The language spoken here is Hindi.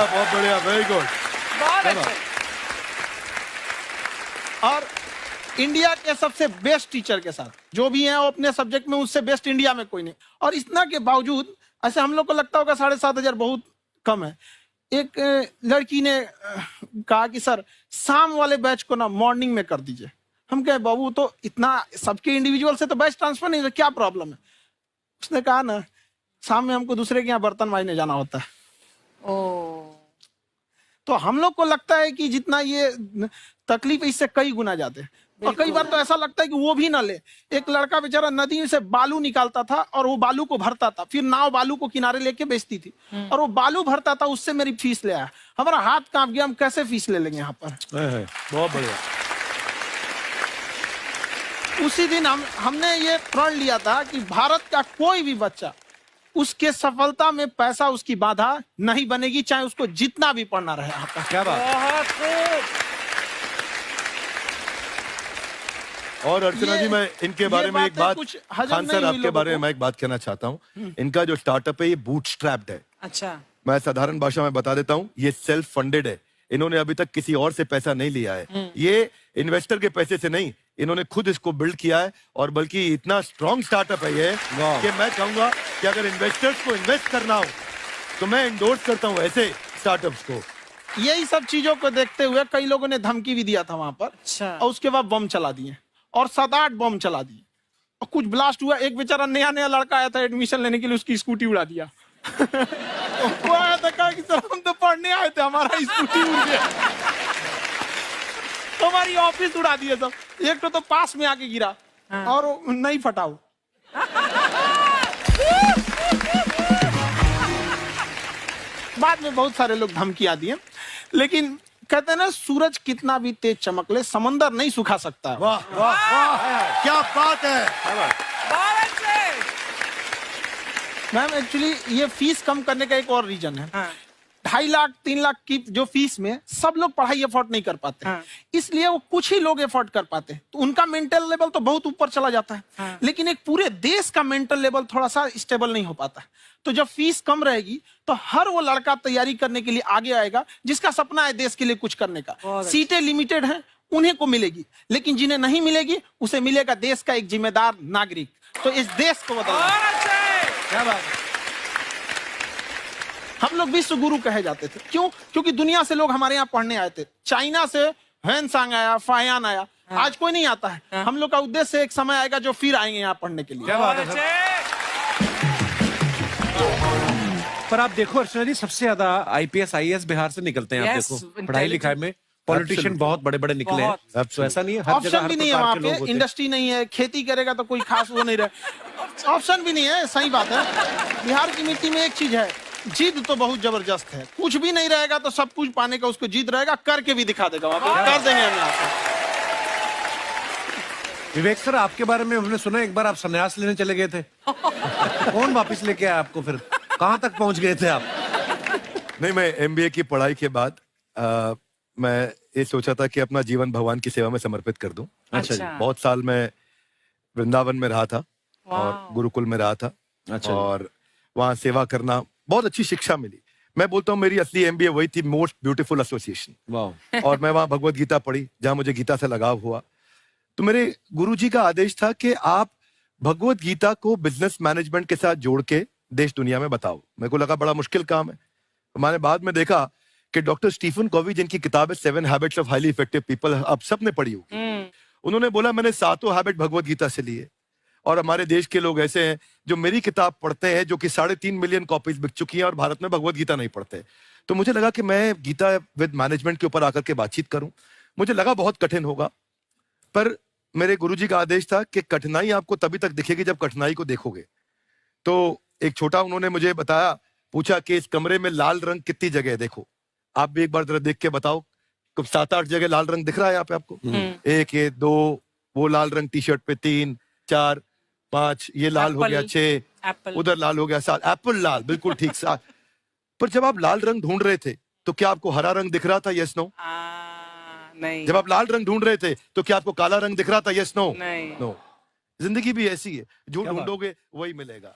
बहुत बढ़िया, वेरी गुड। बहुत अच्छे। और इंडिया के सबसे बेस्ट टीचर के साथ जो भी हैं वो अपने सब्जेक्ट में उससे बेस्ट इंडिया में कोई नहीं। और इतना के बावजूद ऐसे हम लोग को लगता होगा 7,500 बहुत कम है। एक लड़की ने कहा कि सर शाम वाले बैच को ना मॉर्निंग में कर दीजिए। हम कहे बाबू तो इतना सबके इंडिविजुअल से तो बैच ट्रांसफर नहीं, तो क्या प्रॉब्लम है? उसने कहा ना शाम में हमको दूसरे के यहाँ बर्तन मांजने जाना होता है। तो हम लोग को लगता है कि जितना ये तकलीफ इससे कई गुना ज्यादा है। और कई बार तो ऐसा लगता है कि वो भी ना ले। एक लड़का बेचारा नदी से बालू निकालता था और वो बालू को भरता था, फिर नाव बालू को किनारे लेके बेचती थी और वो बालू भरता था, उससे मेरी फीस ले आया। हमारा हाथ कांप गया, हम कैसे फीस ले लेंगे यहाँ पर। बहुत बढ़िया। उसी दिन हमने ये प्रण लिया था कि भारत का कोई भी बच्चा उसके सफलता में पैसा उसकी बाधा नहीं बनेगी, चाहे उसको जितना भी पढ़ना रहे। आपका क्या बात। और अर्चना जी, मैं इनके बारे में एक बात, खान सर आपके बारे में मैं एक बात कहना चाहता हूँ। इनका जो स्टार्टअप है ये बूटस्ट्रैप्ड है। अच्छा। मैं साधारण भाषा में बता देता हूँ, ये सेल्फ फंडेड है। इन्होंने अभी तक किसी और से पैसा नहीं लिया है। ये इन्वेस्टर के पैसे से नहीं, इन्होंने खुद इसको बिल्ड किया है। और बल्कि इतना स्ट्रॉन्ग स्टार्टअप है ये कि मैं कहूंगा कि अगर इन्वेस्टर्स को इन्वेस्ट करना हो तो मैं इंडोर्स करता हूँ ऐसे स्टार्टअप्स को। यही सब चीजों को देखते हुए कई लोगों ने धमकी भी दिया था वहां पर। अच्छा। और उसके बाद बम चला दिए और 7-8 बम चला दिए और कुछ ब्लास्ट हुआ। एक बेचारा नया लड़का आया था एडमिशन लेने के लिए, उसकी स्कूटी उड़ा दिया। वो आया था, कहा कि सर हम तो पढ़ने आए थे, हमारा स्कूटी उड़ गया। हमारी ऑफिस उड़ा दिए सब। एक तो पास में आके गिरा और नहीं फटा वो। बाद में बहुत सारे लोग धमकियां दिए, लेकिन कहते हैं ना सूरज कितना भी तेज चमक ले समंदर नहीं सुखा सकता। वाह वाह वाह, क्या बात है। मैम एक्चुअली ये फीस कम करने का एक और रीजन है। 2.5 लाख 3 लाख की जो फीस में सब लोग पढ़ाई अफोर्ड नहीं कर पाते। इसलिए वो कुछ ही लोग अफोर्ड कर पाते हैं, तो उनका मेंटल लेवल तो बहुत ऊपर चला जाता है। लेकिन एक पूरे देश का मेंटल लेवल थोड़ा सा स्टेबल नहीं हो पाता। तो जब फीस कम रहेगी तो हर वो लड़का तैयारी करने के लिए आगे आएगा जिसका सपना है देश के लिए कुछ करने का। सीटें लिमिटेड हैं, उन्हें को मिलेगी, लेकिन जिन्हें नहीं मिलेगी उसे मिलेगा देश का एक जिम्मेदार नागरिक। तो इस देश को बदलना। क्या बात है। हम लोग विश्व गुरु कहे जाते थे, क्यों? क्योंकि दुनिया से लोग हमारे यहाँ पढ़ने आए थे। चाइना से ह्वेनसांग आया, फायान आया, आज कोई नहीं आता है। हम लोग का उद्देश्य एक समय आएगा जो फिर आएंगे यहाँ पढ़ने के लिए। क्या बात है। पर आप देखो अर्चना जी, सबसे ज्यादा IPS IAS बिहार से निकलते हैं। आप देखो पढ़ाई लिखाई में पॉलिटिशियन बहुत बड़े बड़े निकले हैं। तो ऐसा नहीं है, हर जगह ऑप्शन भी नहीं है वहाँ पे, इंडस्ट्री नहीं है, खेती करेगा तो कोई खास वो नहीं रहे। ऑप्शन भी नहीं है, सही बात है। बिहार की मिट्टी में एक चीज है, जिद तो बहुत जबरदस्त है। कुछ भी नहीं रहेगा तो सब कुछ पाने का उसको जिद रहेगा, करके भी दिखा देगा। कर देंगे हम यहाँ पे। विवेक सर, आपके बारे में हमने सुना एक बार आप संन्यास लेने चले गए थे। कौन वापस लेके आया आपको? फिर कहाँ तक पहुंच गए थे आप? नहीं, मैं MBA की पढ़ाई के बाद मैं ये सोचा था कि अपना जीवन भगवान की सेवा में समर्पित कर दूं। अच्छा जी। बहुत साल मैं वृंदावन में रहा था और गुरुकुल में रहा था। अच्छा। और वहाँ सेवा करना, बहुत अच्छी शिक्षा मिली। मैं बोलता हूँ मेरी असली MBA वही थी, मोस्ट ब्यूटीफुल एसोसिएशन। वाह। और मैं वहाँ भगवत गीता पढ़ी, जहाँ मुझे गीता से लगाव हुआ। तो मेरे गुरुजी का आदेश था कि आप भगवत गीता को बिजनेस मैनेजमेंट के साथ जोड़ के देश दुनिया में बताओ। मेरे को लगा बड़ा मुश्किल काम है। मैंने बाद में देखा कि डॉक्टर स्टीफन कॉवी, जिनकी किताब है 7 habits of highly effective people, आप सबने पढ़ी होगी। उन्होंने बोला मैंने 7 हैबिट भगवत गीता से लिए। और हमारे देश के लोग ऐसे हैं जो मेरी किताब पढ़ते हैं, जो कि 3.5 मिलियन कॉपीज बिक चुकी हैं, और भारत में भगवत गीता नहीं पढ़ते। तो मुझे लगा कि मैं गीता विद मैनेजमेंट के ऊपर आकर के बातचीत करूं। मुझे लगा बहुत कठिन होगा, पर मेरे गुरुजी का आदेश था कि कठिनाई आपको तभी तक दिखेगी जब कठिनाई को देखोगे। तो एक छोटा उन्होंने मुझे बताया, पूछा कि इस कमरे में लाल रंग कितनी जगह है, देखो आप भी एक बार जरा देख के बताओ। 7-8 जगह लाल रंग दिख रहा है यहाँ पे आपको? 1 ये 2, वो लाल रंग टी शर्ट पे 3 4 5, ये लाल हो गया 6, उधर लाल हो गया 7, एप्पल लाल, बिल्कुल ठीक 7। पर जब आप लाल रंग ढूंढ रहे थे तो क्या आपको हरा रंग दिख रहा था? Yes no? नहीं। जब आप लाल रंग ढूंढ रहे थे तो क्या आपको काला रंग दिख रहा था? Yes no? नहीं। नो। जिंदगी भी ऐसी है, जो ढूंढोगे वही मिलेगा।